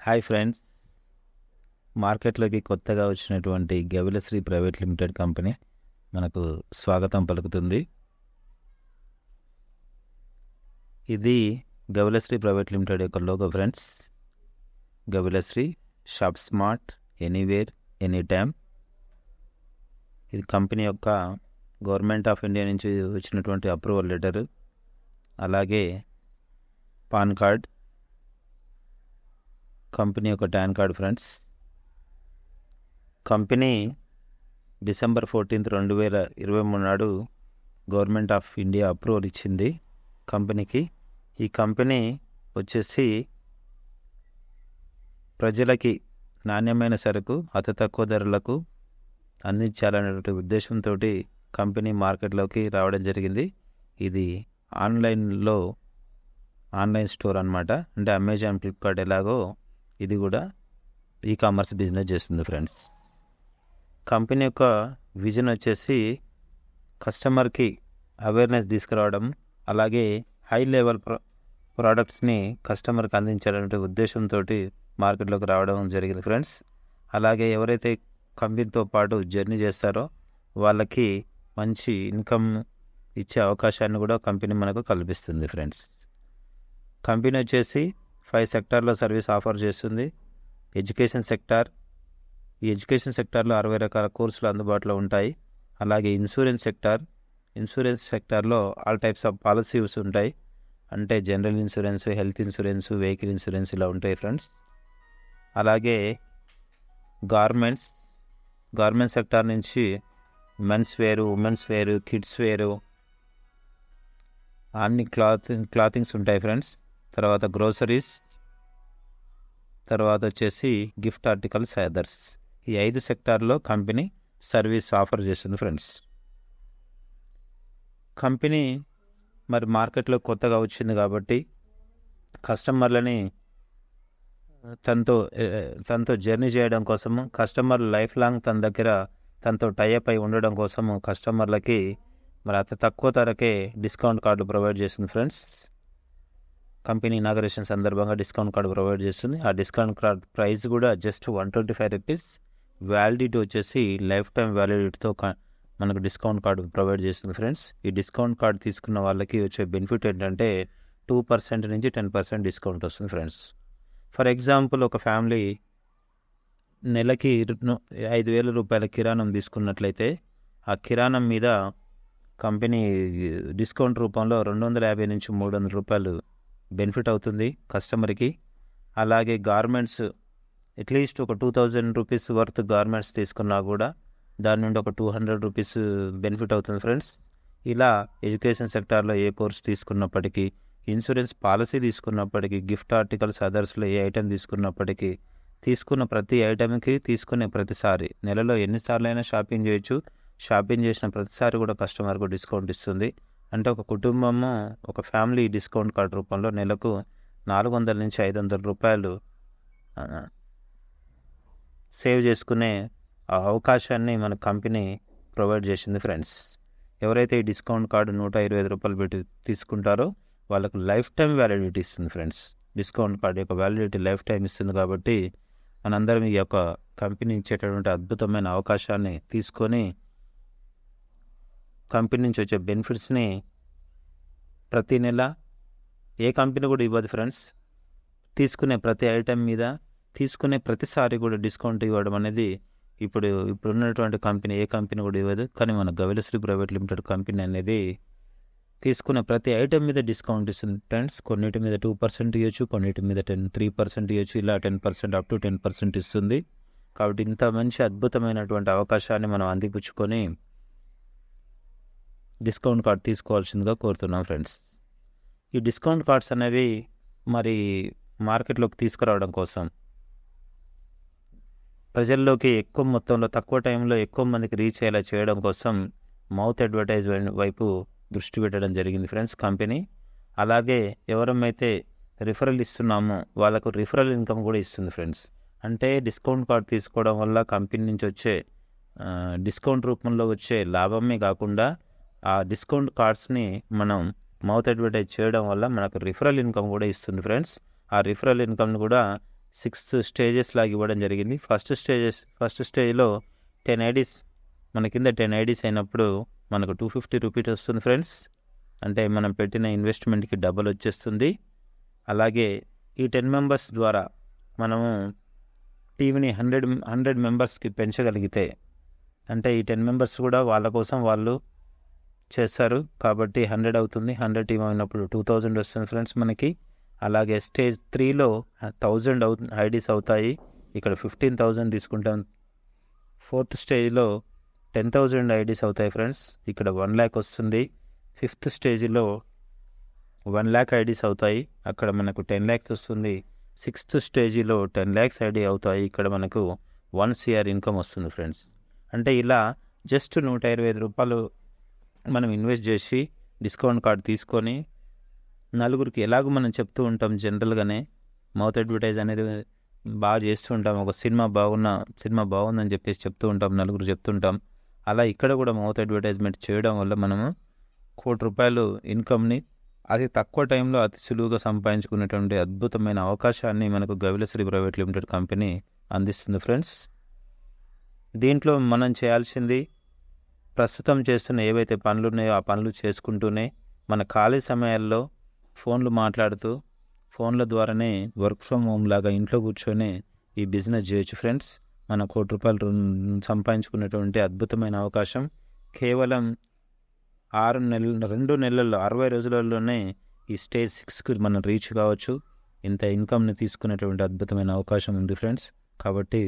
Hi friends, మార్కెట్లోకి కొత్తగా వచ్చినటువంటి గవిలశ్రీ ప్రైవేట్ లిమిటెడ్ కంపెనీ మనకు స్వాగతం పలుకుతుంది. ఇది గవిలశ్రీ ప్రైవేట్ లిమిటెడ్ యొక్క logo friends. Gavilasri shop smart anywhere any time. ఇది కంపెనీ యొక్క గవర్నమెంట్ ఆఫ్ ఇండియా నుంచి వచ్చినటువంటి అప్రూవల్ లెటరు, అలాగే పాన్ కార్డ్, కంపెనీ యొక్క TAN card friends. Company December 14, 2023 నాడు గవర్నమెంట్ ఆఫ్ ఇండియా అప్రూవల్ ఇచ్చింది కంపెనీకి. ఈ కంపెనీ వచ్చేసి ప్రజలకి నాణ్యమైన సరుకు అతి తక్కువ ధరలకు అందించాలనే ఉద్దేశంతో కంపెనీ మార్కెట్లోకి రావడం జరిగింది. ఇది ఆన్లైన్ స్టోర్ అన్నమాట. అంటే అమెజాన్, ఫ్లిప్కార్ట్ ఎలాగో ఇది కూడా ఈ కామర్స్ బిజినెస్ చేస్తుంది ఫ్రెండ్స్. కంపెనీ యొక్క విజన్ వచ్చేసి కస్టమర్కి అవేర్నెస్ తీసుకురావడం, అలాగే హై లెవెల్ ప్రోడక్ట్స్ని కస్టమర్కి అందించాలనే ఉద్దేశంతో మార్కెట్లోకి రావడం జరిగింది ఫ్రెండ్స్. అలాగే ఎవరైతే కంపెనీతో పాటు జర్నీ చేస్తారో వాళ్ళకి మంచి ఇన్కమ్ ఇచ్చే అవకాశాన్ని కూడా కంపెనీ మనకు కల్పిస్తుంది ఫ్రెండ్స్. కంపెనీ వచ్చేసి 5 సెక్టార్లో సర్వీస్ ఆఫర్ చేస్తుంది. ఎడ్యుకేషన్ సెక్టార్, ఈ ఎడ్యుకేషన్ సెక్టార్లో 60 రకాల కోర్సులు అందుబాటులో ఉంటాయి. అలాగే ఇన్సూరెన్స్ సెక్టార్లో ఆల్ టైప్స్ ఆఫ్ పాలసీస్ ఉంటాయి. అంటే general insurance, health insurance, vehicle insurance ఇలా ఉంటాయి ఫ్రెండ్స్. అలాగే గార్మెంట్స్ సెక్టార్ నుంచి మెన్స్ వేరు, ఉమెన్స్ వేరు, కిడ్స్ వేరు, అన్ని క్లాతింగ్స్ ఉంటాయి ఫ్రెండ్స్. తర్వాత గ్రోసరీస్, తర్వాత వచ్చేసి గిఫ్ట్ ఆర్టికల్స్, అదర్స్. ఈ 5 సెక్టార్లో కంపెనీ సర్వీస్ ఆఫర్ చేస్తుంది ఫ్రెండ్స్. కంపెనీ మరి మార్కెట్లో కొత్తగా వచ్చింది కాబట్టి కస్టమర్లని తనతో జర్నీ చేయడం కోసము, కస్టమర్ లైఫ్ లాంగ్ తనతో టైఅప్ అయి ఉండడం కోసము కస్టమర్లకి మరి అతి తక్కువ ధరకే డిస్కౌంట్ కార్డు ప్రొవైడ్ చేస్తుంది ఫ్రెండ్స్. కంపెనీ ఇనాగరేషన్ సందర్భంగా డిస్కౌంట్ కార్డు ప్రొవైడ్ చేస్తుంది. ఆ డిస్కౌంట్ కార్డ్ ప్రైస్ కూడా జస్ట్ 125 రూపీస్. వ్యాలిడిటీ వచ్చేసి లైఫ్ టైం వ్యాలిడిటీతో మనకు డిస్కౌంట్ కార్డు ప్రొవైడ్ చేస్తుంది ఫ్రెండ్స్. ఈ డిస్కౌంట్ కార్డు తీసుకున్న వాళ్ళకి వచ్చే బెనిఫిట్ ఏంటంటే 2% నుంచి 10% డిస్కౌంట్ వస్తుంది ఫ్రెండ్స్. ఫర్ ఎగ్జాంపుల్, ఒక ఫ్యామిలీ నెలకి 5,000 రూపాయల కిరాణం తీసుకున్నట్లయితే ఆ కిరాణం మీద కంపెనీ డిస్కౌంట్ రూపంలో 250 నుంచి 300 రూపాయలు బెనిఫిట్ అవుతుంది కస్టమర్కి. అలాగే గార్మెంట్స్ అట్లీస్ట్ ఒక 2,000 రూపీస్ వర్త్ గార్మెంట్స్ తీసుకున్నా కూడా దాని నుండి ఒక 200 రూపీస్ బెనిఫిట్ అవుతుంది ఫ్రెండ్స్. ఇలా ఎడ్యుకేషన్ సెక్టార్లో ఏ కోర్స్ తీసుకున్నప్పటికీ, ఇన్సూరెన్స్ పాలసీ తీసుకున్నప్పటికీ, గిఫ్ట్ ఆర్టికల్స్, అదర్స్లో ఏ ఐటెం తీసుకున్నప్పటికీ, తీసుకున్న ప్రతి ఐటెంకి తీసుకునే ప్రతిసారి నెలలో ఎన్నిసార్లు అయినా షాపింగ్ చేయొచ్చు. షాపింగ్ చేసిన ప్రతిసారి కూడా కస్టమర్కు డిస్కౌంట్ ఇస్తుంది. అంటే ఒక కుటుంబము, ఒక ఫ్యామిలీ డిస్కౌంట్ కార్డు రూపంలో నెలకు 400 నుంచి 500 రూపాయలు సేవ్ చేసుకునే అవకాశాన్ని మన కంపెనీ ప్రొవైడ్ చేసింది ఫ్రెండ్స్. ఎవరైతే ఈ డిస్కౌంట్ కార్డు 125 రూపాయలు పెట్టి తీసుకుంటారో వాళ్ళకు లైఫ్ టైం వ్యాలిడిటీ ఇస్తుంది ఫ్రెండ్స్. డిస్కౌంట్ కార్డు యొక్క వ్యాలిడిటీ లైఫ్ టైం ఇస్తుంది. కాబట్టి మనందరం ఈ యొక్క కంపెనీ ఇచ్చేటటువంటి అద్భుతమైన అవకాశాన్ని తీసుకొని కంపెనీ నుంచి వచ్చే బెనిఫిట్స్ని ప్రతి నెల ఏ కంపెనీ కూడా ఇవ్వదు ఫ్రెండ్స్. తీసుకునే ప్రతి ఐటెం మీద తీసుకునే ప్రతిసారి కూడా డిస్కౌంట్ ఇవ్వడం అనేది ఇప్పుడు ఉన్నటువంటి కంపెనీ ఏ కంపెనీ కూడా ఇవ్వదు. కానీ మన గవిలశ్రీ ప్రైవేట్ లిమిటెడ్ కంపెనీ అనేది తీసుకునే ప్రతి ఐటెం మీద డిస్కౌంట్ ఇస్తుంది ఫ్రెండ్స్. కొన్నిటి మీద 2% ఇవ్వచ్చు, కొన్నిటి మీద 3% ఇవ్వచ్చు, ఇలా 10% అప్ టు 10% ఇస్తుంది. కాబట్టి ఇంత మంచి అద్భుతమైనటువంటి అవకాశాన్ని మనం అందిపుచ్చుకొని డిస్కౌంట్ కార్డ్ తీసుకోవాల్సిందిగా కోరుతున్నాం ఫ్రెండ్స్. ఈ డిస్కౌంట్ కార్డ్స్ అనేవి మరి మార్కెట్లోకి తీసుకురావడం కోసం, ప్రజల్లోకి ఎక్కువ మొత్తంలో తక్కువ టైంలో ఎక్కువ మందికి రీచ్ అయ్యేలా చేయడం కోసం మౌత్ అడ్వర్టైజ్మెంట్ వైపు దృష్టి పెట్టడం జరిగింది ఫ్రెండ్స్ కంపెనీ. అలాగే ఎవరమైతే రిఫరల్ ఇస్తున్నామో వాళ్ళకు రిఫరల్ ఇన్కమ్ కూడా ఇస్తుంది ఫ్రెండ్స్. అంటే డిస్కౌంట్ కార్డ్ తీసుకోవడం వల్ల కంపెనీ నుంచి వచ్చే డిస్కౌంట్ రూపంలో వచ్చే లాభమే కాకుండా ఆ డిస్కౌంట్ కార్డ్స్ని మనం మౌత్ అడ్వర్టైజ్ చేయడం వల్ల మనకు రిఫరల్ ఇన్కమ్ కూడా ఇస్తుంది ఫ్రెండ్స్. ఆ రిఫరల్ ఇన్కమ్ని కూడా 6 స్టేజెస్ లాగా ఇవ్వడం జరిగింది. ఫస్ట్ స్టేజ్లో 10 ఐడీస్ మన కింద 10 ఐడీస్ అయినప్పుడు మనకు 250 రూపీస్ వస్తుంది ఫ్రెండ్స్. అంటే మనం పెట్టిన ఇన్వెస్ట్మెంట్కి డబల్ వచ్చేస్తుంది. అలాగే ఈ 10 మెంబర్స్ ద్వారా మనము టీవీని 100 మెంబర్స్కి పెంచగలిగితే, అంటే ఈ 10 మెంబర్స్ కూడా వాళ్ళ కోసం వాళ్ళు చేస్తారు కాబట్టి 100 అవుతుంది. 100 టీం అయినప్పుడు 2000 వస్తుంది ఫ్రెండ్స్ మనకి. అలాగే స్టేజ్ 3లో 1000 ఐడీస్ అవుతాయి. ఇక్కడ 15,000 తీసుకుంటాం. 4th స్టేజ్లో 10,000 ఐడీస్ అవుతాయి ఫ్రెండ్స్. ఇక్కడ 1 lakh వస్తుంది. 5th స్టేజ్లో 1 lakh ఐడీస్ అవుతాయి. అక్కడ మనకు 10 lakhs వస్తుంది. 6th స్టేజ్లో 10 lakhs ఐడీ అవుతాయి. ఇక్కడ మనకు 1 crore ఇన్కమ్ వస్తుంది ఫ్రెండ్స్. అంటే ఇలా జస్ట్ 125 రూపాయలు మనం ఇన్వెస్ట్ చేసి డిస్కౌంట్ కార్డ్ తీసుకొని నలుగురికి ఎలాగో మనం చెప్తూ ఉంటాం. జనరల్గానే మౌత్ అడ్వర్టైజ్ అనేది బాగా చేస్తూ ఉంటాం. ఒక సినిమా బాగుందని చెప్పేసి చెప్తూ ఉంటాం, నలుగురు చెప్తుంటాం. అలా ఇక్కడ కూడా మౌత్ అడ్వర్టైజ్మెంట్ చేయడం వల్ల మనము ₹1,00,00,000 ఇన్కమ్ని అతి తక్కువ టైంలో అతి సులువుగా సంపాదించుకునేటువంటి అద్భుతమైన అవకాశాన్ని మనకు గవిలశ్రీ ప్రైవేట్ లిమిటెడ్ కంపెనీ అందిస్తుంది ఫ్రెండ్స్. దీంట్లో మనం చేయాల్సింది ప్రస్తుతం చేస్తున్న ఏవైతే పనులు ఉన్నాయో ఆ పనులు చేసుకుంటూనే మన ఖాళీ సమయాల్లో ఫోన్లు మాట్లాడుతూ ఫోన్ల ద్వారానే వర్క్ ఫ్రమ్ హోమ్ లాగా ఇంట్లో కూర్చొని ఈ బిజినెస్ చేయొచ్చు ఫ్రెండ్స్. మన ₹1,00,00,000 సంపాదించుకునేటువంటి అద్భుతమైన అవకాశం కేవలం 2 నెలల్లో 60 రోజులలోనే ఈ స్టేజ్ 6కి మనం రీచ్ కావచ్చు. ఇంత ఇన్కమ్ని తీసుకునేటువంటి అద్భుతమైన అవకాశం ఉంది ఫ్రెండ్స్. కాబట్టి